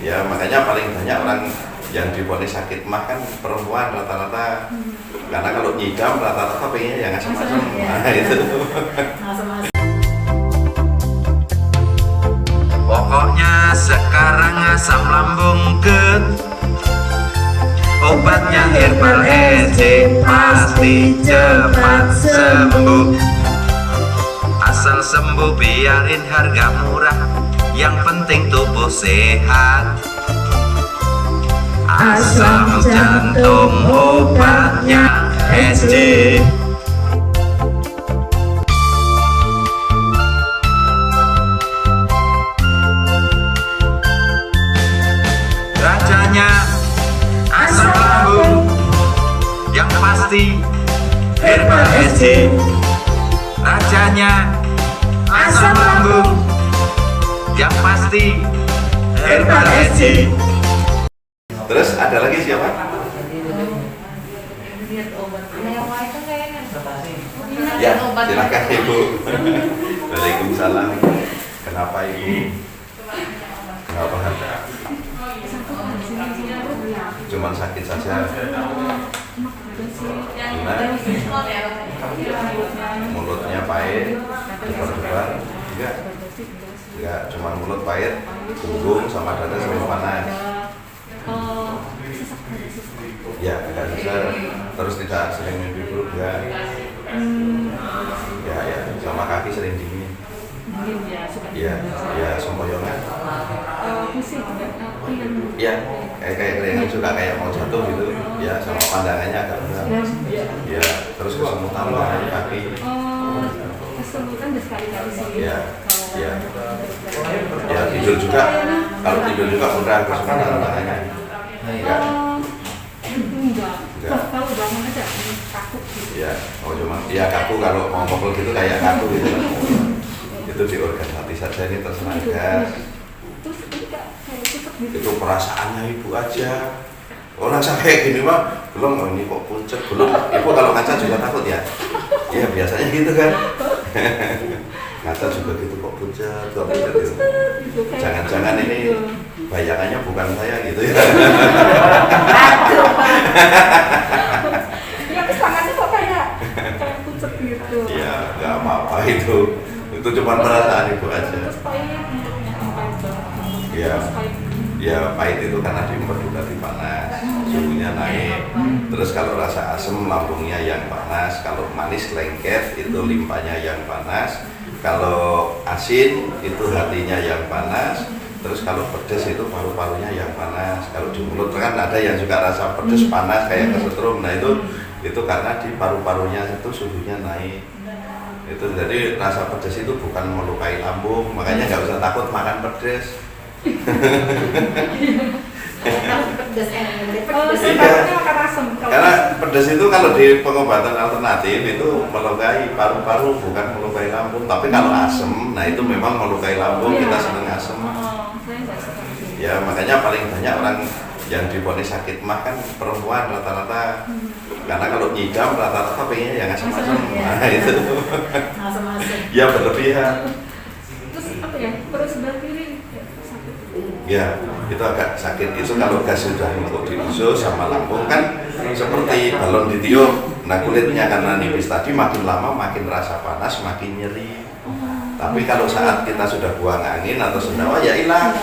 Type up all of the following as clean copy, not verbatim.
Ya makanya paling banyak orang yang divonis sakit mah kan perempuan rata-rata, karena kalau nyidam rata-rata pengennya yang asam-asam. Nah itu. Pokoknya sekarang asam lambung get, obatnya herbal ece pasti cepat sembuh. Asal sembuh biarin harga murah, yang penting tubuh sehat. Asam jantung obatnya SC. Rajanya asam lambung, yang pasti herbal SC. Rajanya asam lambung, yang pasti herbal SC. Terus ada lagi siapa? Ya, silakan Ibu. Waalaikumsalam. Kenapa Ibu? Kenapa ada? Cuman sakit saja. Mulutnya pahit, debar-debar. Enggak, cuman mulut pahit, punggung sama dada sering panas. Ya, agak susah. Terus tidak sering mimpi buruk ya. Ya, sama kaki sering dingin. Ya, sempoyongan. Ya, kayak keringat juga kayak mau jatuh gitu. Ya, sama pandangannya agak berat. Ya, terus kesemutan di kaki. Kesemutan berkali-kali sih. Ya, tidur juga. Kalau tidur juga mudah kesemutan tangannya. Enggak. Kalau bangun aja kaku gitu. Ya kaku kalau mau pukul gitu kayak kaku gitu. Itu di organ hati saja, ini terserah gas. Terus ini kayak cepet gitu. Itu perasaannya Ibu aja. Orang saya kayak gini mah belum, ini kok pucet belum. Ibu kalau ngaca juga takut ya. Ya biasanya gitu kan. Ngaca juga gitu kok pucet gitu. Jangan-jangan ini bayangannya bukan saya gitu ya. Ya kesangannya kok kayak pucet gitu. Ya nggak apa-apa itu cuma perasaan Ibu aja. Terus pahitnya Ya pahit itu karena diempat juga panas, suhunya naik. Terus kalau rasa asam lambungnya yang panas, kalau manis lengket itu limpanya yang panas, kalau asin itu hatinya yang panas. Terus kalau pedas itu paru-parunya yang panas. Kalau di mulut kan ada yang juga rasa pedas panas kayak kesetrum. Nah itu karena di paru-parunya itu suhunya naik. Itu jadi rasa pedas itu bukan melukai lambung, makanya nggak usah takut makan pedas. Karena pedas itu kalau di pengobatan alternatif itu melukai paru-paru bukan melukai lambung. Tapi kalau asam, nah itu memang melukai lambung. Kita senang asam. Ya makanya paling banyak orang yang divonis sakit mah kan perempuan rata-rata, karena kalau nyidam rata-rata pengennya yang asam-asam. Nah itu ya berlebihan. Terus apa ya, perut sebelah kiri sakit. Ya itu agak sakit. Itu kalau gas sudah numpuk di usus sama lambung kan seperti balon ditiup. Nah kulitnya karena nipis tadi makin lama makin rasa panas, makin nyeri. Tapi kalau saat kita sudah buang angin atau sendawa ya hilang.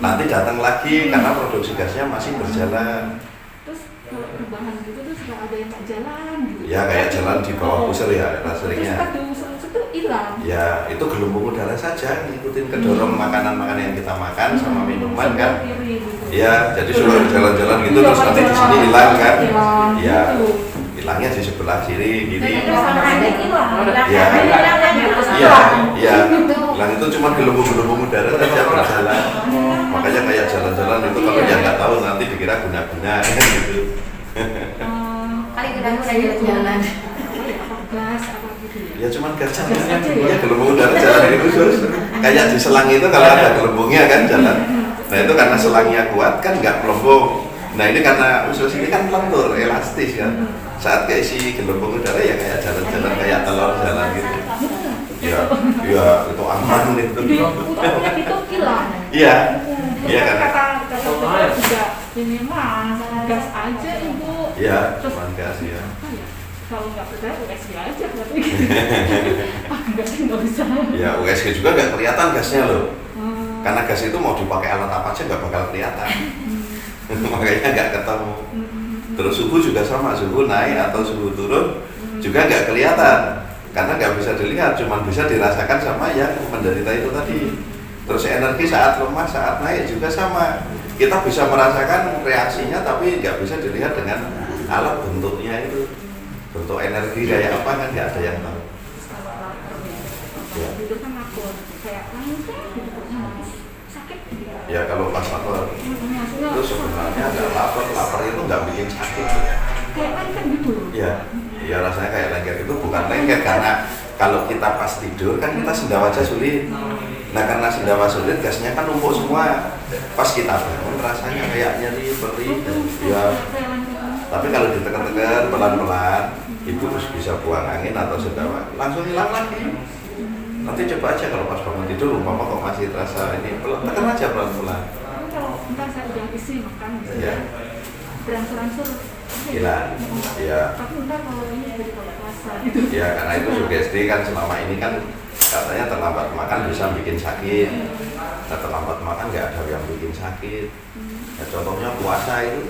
Nanti datang lagi karena produksi gasnya masih berjalan. Terus kalau perubahan gitu terus nggak ada yang tak jalan gitu. Ya kayak jalan di bawah pusar ya rasanya. Terus kan diusung-usung itu hilang. Ya itu gelembung udara saja, ngikutin kedorong makanan-makanan yang kita makan sama minuman kan. Ya jadi sudah jalan-jalan gitu terus nanti di sini hilang kan. Ya hilangnya di sebelah kiri gini. Ya hilang itu cuma gelembung-gelembung udara saja berjalan. Makanya kayak jalan-jalan itu kalau yang nggak tahu nanti dikira guna-guna gitu. Kali guna-guna jalan. Gas apa gitu Ya ya. cuman gas jalannya, ya gelembung udara jalan ini khusus. Kayak di selang itu kalau ada gelembungnya kan jalan. Nah itu karena selangnya kuat kan nggak melembung. Nah ini karena usus ini kan lentur, elastis kan. Saat keisi gelembung udara ya kayak jalan-jalan kayak telur jalan gitu. Ya itu aman itu. Itu hilang. Iya, iya kan. Kata saya juga ini mah gas aja ibu. Ya, Terus cuman gas ya. apa ya? Kalau nggak percaya USG aja berarti. Nggak bisa. Ya USG juga nggak kelihatan gasnya loh. Hmm. Karena gas itu mau dipakai alat apa aja nggak bakal kelihatan. Makanya nggak ketemu. Terus suhu juga sama, suhu naik atau suhu turun juga nggak kelihatan. Karena nggak bisa dilihat, cuma bisa dirasakan sama yang menderita itu tadi. Terus energi saat lemah, saat naik juga sama. Kita bisa merasakan reaksinya tapi nggak bisa dilihat dengan alat bentuknya itu. Bentuk energi kayak apa kan nggak ada yang tahu. Ya. Itu kan aku kayak sakit. Ya kalau pas lapar itu sebenarnya nggak lapar itu nggak bikin sakit. Kayak lengket gitu. Ya rasanya kayak lengket itu bukan lengket karena kalau kita pas tidur kan kita sendawa aja sulit. Nah karena sendawa sulit gasnya kan numpuk semua. Pas kita bangun rasanya kayak nyeri, perih. Ya. Tapi kalau ditekan-tekan pelan-pelan, ibu bisa buang angin atau sendawa langsung hilang lagi. Nanti coba aja kalau pas bangun tidur, umpama kok masih terasa ini, tekan aja pelan-pelan. Kalau entah saya udah isi makan gitu Ya. beransur-ansur Hilang. Ya. tapi entar kalau ini jadi kalau puasa gitu. Ya karena itu sugesti kan selama ini kan katanya terlambat makan bisa bikin sakit. Nah, terlambat makan nggak ada yang bikin sakit. Ya, contohnya puasa itu,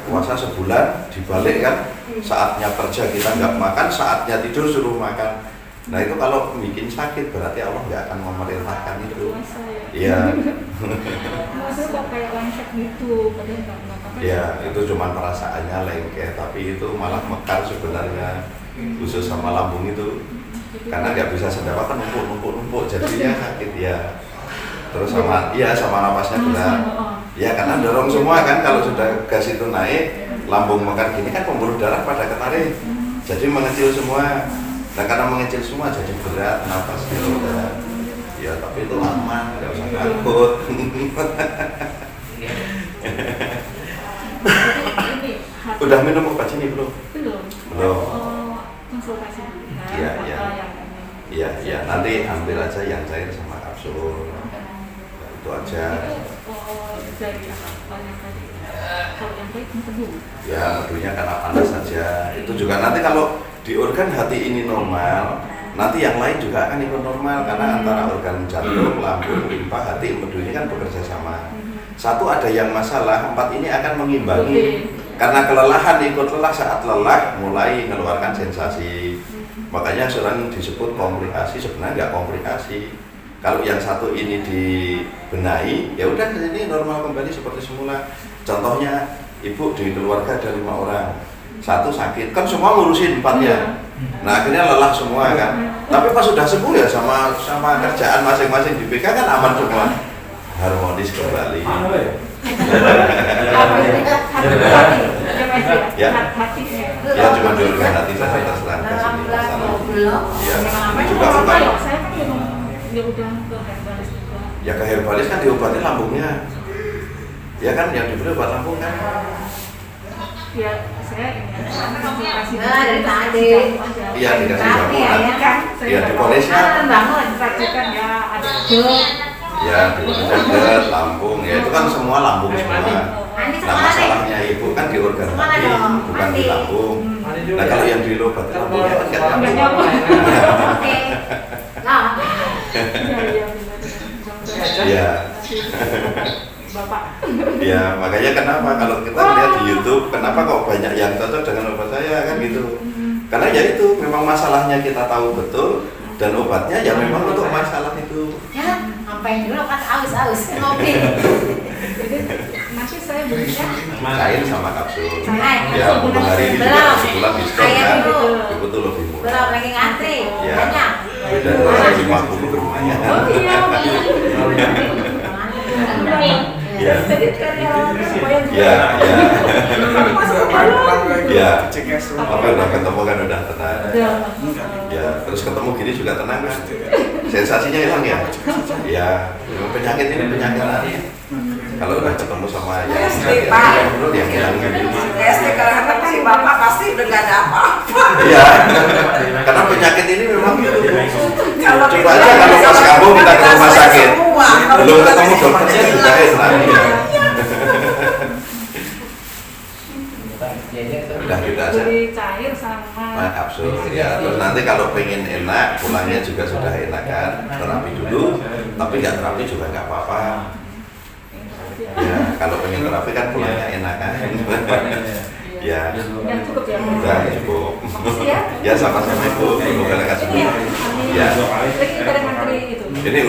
puasa sebulan dibalik kan, saatnya kerja kita nggak makan, saatnya tidur suruh makan. Nah itu kalau bikin sakit berarti Allah nggak akan memerintahkan itu. Puasa ya. Iya. Maksudnya kok kayak lengket gitu, padahal nggak apa-apa. Ya itu cuma perasaannya lengket, tapi itu malah mekar sebenarnya khusus sama lambung itu. Karena nggak bisa sendawa kan numpuk jadinya sakit ya. Terus sama napasnya berat. Ya karena dorong semua kan kalau sudah gas itu naik, lambung mekar gini kan pembuluh darah pada ketarik. Jadi mengecil semua. Nah karena mengecil semua jadi berat napasnya udah. Ya tapi itu lama, nggak usah takut. Udah minum obat ini belum? Belum. Belum. Konsultasi dulu. Iya, iya. Iya, nanti ambil aja yang cair sama kapsul. Nah, itu aja. Dari apa yang tadi? Kalau yang baik teduh. Ya, medunya karena panas saja. Itu juga nanti kalau di organ hati ini normal, nanti yang lain juga akan ikut normal karena antara organ jantung, lambung, limpa, hati, medu ini kan bekerja sama. Satu ada yang masalah, 4 ini akan mengimbangi. Karena kelelahan ikut lelah, saat lelah mulai mengeluarkan sensasi. Makanya sering disebut komplikasi, sebenarnya nggak komplikasi. Kalau yang satu ini dibenahi, ya udah ini normal kembali seperti semula. Contohnya ibu di keluarga ada 5 orang, satu sakit, kan semua ngurusin 4-nya. Nah akhirnya lelah semua kan. Tapi pas sudah sembuh ya sama kerjaan masing-masing di PK kan aman semua, harmonis kembali. Ya, ya cuma di organ hati saja terserah ke sini masalah. Ya, ini juga bukan. Saya kan ya udah ke herbalis juga. Ya ke herbalis kan diobatin lambungnya. Ya kan yang diberi obat lambung kan. Ya saya ini konsultasi dari tadi. Iya dikasih jamu ya kan. Ya dipolisnya. Bangun diperhatikan ya ada gerd. Ya dipolisnya gerd, lambung. Ya itu kan semua lambung semua. Nah masalahnya ibu kan di organ hati, bukan di lambung. Nah kalau yang diobati lambungnya kan nggak lambung. Oke. Nah. Ya. Bapak. Ya makanya kenapa kalau kita lihat di YouTube, kenapa kok banyak yang cocok dengan obat saya kan gitu. Karena ya itu memang masalahnya kita tahu betul dan obatnya ya memang untuk masalah itu. Ya, ngapain dulu kan aus ngopi. Nanti saya berikan Cair sama kapsul. Cair. Ya untuk hari ini juga sebulan diskon kan. Itu tuh lebih Belum murah. lagi ngantri. Ya. Banyak. Beda 250 lumayan. oh iya Ya. jadi karena Ya, ya. Ya. Ceknya semua. Tapi udah ketemu kan udah tenang. Ya, terus ketemu gini juga tenang kan. Sensasinya hilang ya. Ya, penyakit ini penyakit lari. Kalau udah ketemu sama yang menurut yang hilang gitu. SD kalau ketemu si bapak pasti udah gak ada apa-apa. Iya. Karena penyakit ini memang gitu. Kalau Coba aja kalau pas kamu kita ke rumah sakit, belum ketemu dokternya juga enak. Ya. cair sama Absurd ya. Terus nanti kalau pengen enak, pulangnya juga sudah enak kan. Terapi dulu, tapi nggak terapi juga nggak apa-apa. Ya, kalau pengen terapi kan pulangnya enak kan. Ya, ya cukup ya. udah cukup. Makasih ya. Ya sama-sama Ibu. Semoga lekas sembuh. Amin. Ya. Lagi dari menteri itu. Ini